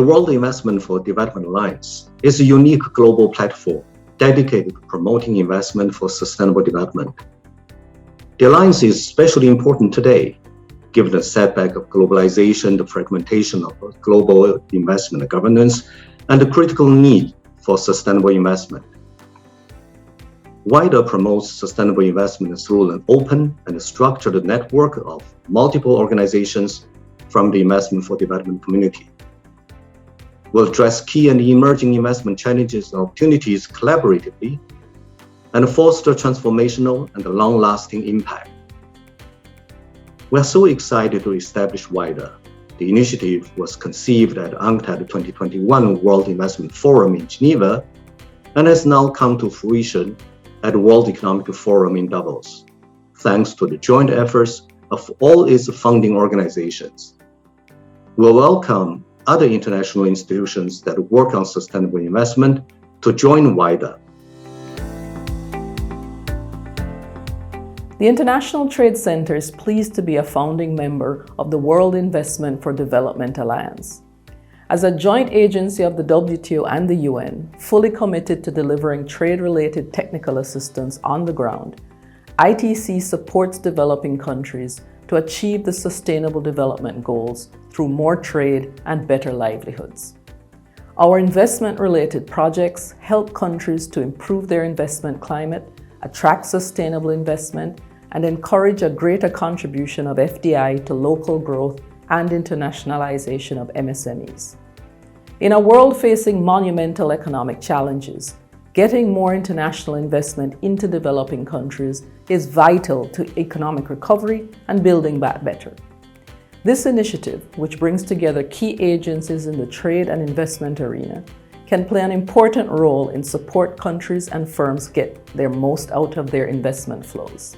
World Investment for Development Alliance is a unique global platform dedicated to promoting investment for sustainable development. The alliance is especially important today, given the setback of globalization, the fragmentation of global investment governance, and the critical need for sustainable investment. WIDA promotes sustainable investment through an open and structured network of multiple organizations from the investment for development community. We'll address key and emerging investment challenges and opportunities collaboratively and foster transformational and long-lasting impact. We are so excited to establish WIDA. The initiative was conceived at UNCTAD 2021 World Investment Forum in Geneva and has now come to fruition at the World Economic Forum in Davos, thanks to the joint efforts of all its founding organizations. We'll welcome other international institutions that work on sustainable investment to join WIDA. The International Trade Center is pleased to be a founding member of the World Investment for Development Alliance. As a joint agency of the WTO and the UN, fully committed to delivering trade-related technical assistance on the ground, ITC supports developing countries to achieve the Sustainable Development Goals through more trade and better livelihoods. Our investment-related projects help countries to improve their investment climate, attract sustainable investment, and encourage a greater contribution of FDI to local growth and internationalization of MSMEs. In a world facing monumental economic challenges, getting more international investment into developing countries is vital to economic recovery and building back better. This initiative, which brings together key agencies in the trade and investment arena, can play an important role in support countries and firms get their most out of their investment flows.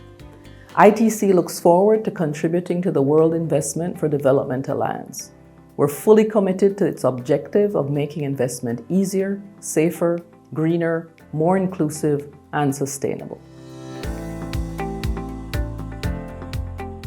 ITC looks forward to contributing to the World Investment for Development Alliance. We're fully committed to its objective of making investment easier, safer, greener, more inclusive, and sustainable.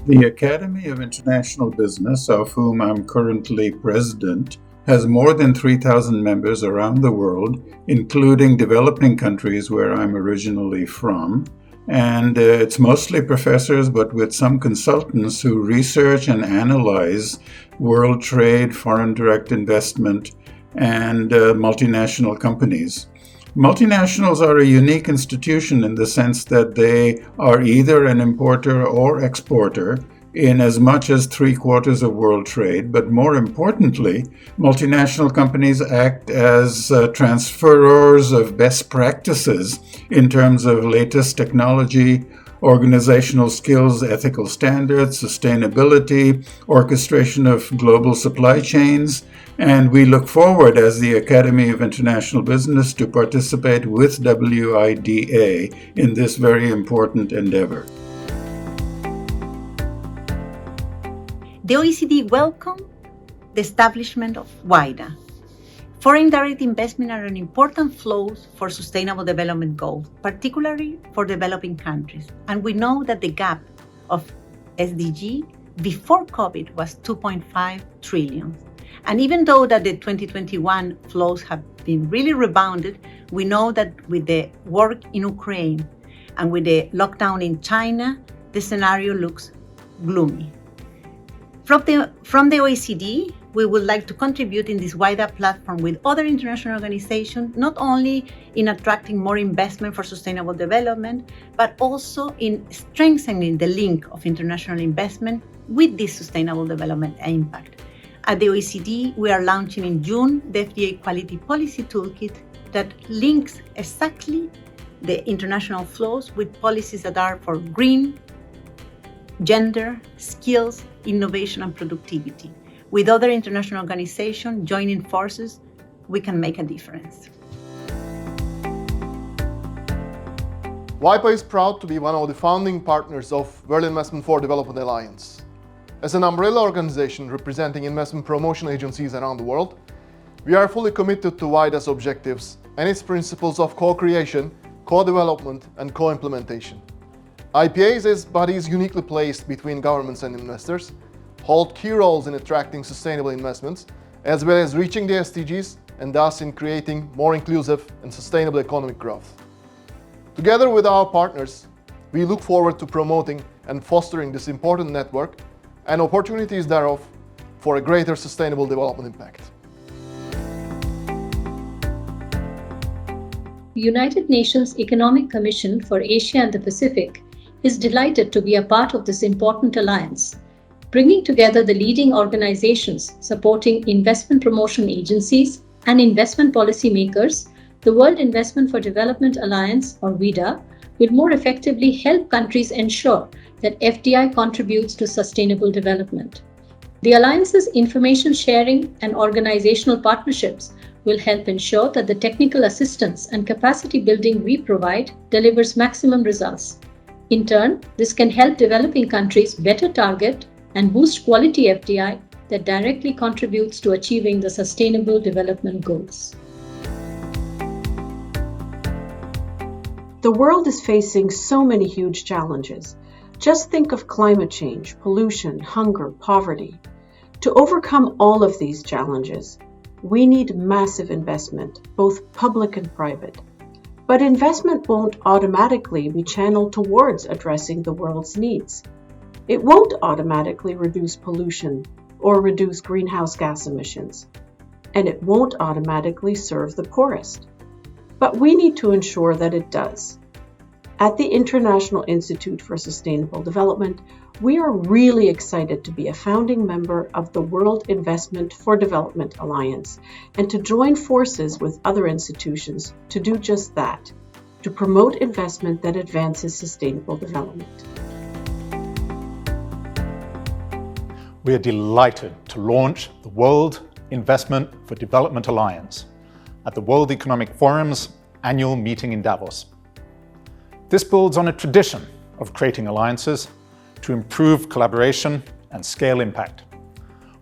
The Academy of International Business, of whom I'm currently president, has more than 3,000 members around the world, including developing countries where I'm originally from. And it's mostly professors, but with some consultants who research and analyze world trade, foreign direct investment, and multinational companies. Multinationals are a unique institution in the sense that they are either an importer or exporter in as much as 3/4 of world trade, but more importantly, multinational companies act as transferors of best practices in terms of latest technology, organizational skills, ethical standards, sustainability, orchestration of global supply chains, and we look forward as the Academy of International Business to participate with WIDA in this very important endeavor. The OECD welcomed the establishment of WIDA. Foreign direct investment are an important flow for sustainable development goals, particularly for developing countries. And we know that the gap of SDG before COVID was 2.5 trillion. And even though that the 2021 flows have been really rebounded, we know that with the war in Ukraine and with the lockdown in China, the scenario looks gloomy. From the OECD, we would like to contribute in this WIDA platform with other international organizations, not only in attracting more investment for sustainable development, but also in strengthening the link of international investment with this sustainable development impact. At the OECD, we are launching in June the FDA Quality Policy Toolkit that links exactly the international flows with policies that are for green, gender, skills, innovation, and productivity. With other international organizations joining forces, we can make a difference. WIPA is proud to be one of the founding partners of World Investment for Development Alliance. As an umbrella organization representing investment promotion agencies around the world, we are fully committed to WIDA's objectives and its principles of co-creation, co-development, and co-implementation. IPAs, as bodies uniquely placed between governments and investors, hold key roles in attracting sustainable investments as well as reaching the SDGs and thus in creating more inclusive and sustainable economic growth. Together with our partners, we look forward to promoting and fostering this important network and opportunities thereof for a greater sustainable development impact. The United Nations Economic Commission for Asia and the Pacific is delighted to be a part of this important alliance, bringing together the leading organizations supporting investment promotion agencies and investment policy makers. The World Investment for Development Alliance, or WIDA, will more effectively help countries ensure that FDI contributes to sustainable development. The Alliance's information sharing and organizational partnerships will help ensure that the technical assistance and capacity building we provide delivers maximum results. In turn, this can help developing countries better target and boost quality FDI that directly contributes to achieving the Sustainable Development Goals. The world is facing so many huge challenges. Just think of climate change, pollution, hunger, poverty. To overcome all of these challenges, we need massive investment, both public and private. But investment won't automatically be channeled towards addressing the world's needs. It won't automatically reduce pollution or reduce greenhouse gas emissions. And it won't automatically serve the poorest. But we need to ensure that it does. At the International Institute for Sustainable Development, we are really excited to be a founding member of the World Investment for Development Alliance and to join forces with other institutions to do just that, to promote investment that advances sustainable development. We are delighted to launch the World Investment for Development Alliance at the World Economic Forum's annual meeting in Davos. This builds on a tradition of creating alliances to improve collaboration and scale impact.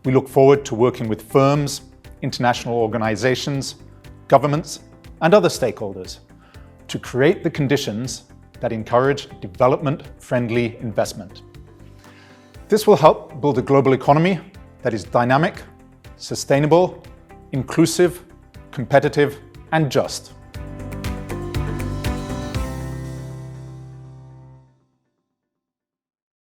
We look forward to working with firms, international organizations, governments, and other stakeholders to create the conditions that encourage development-friendly investment. This will help build a global economy that is dynamic, sustainable, inclusive, competitive, and just.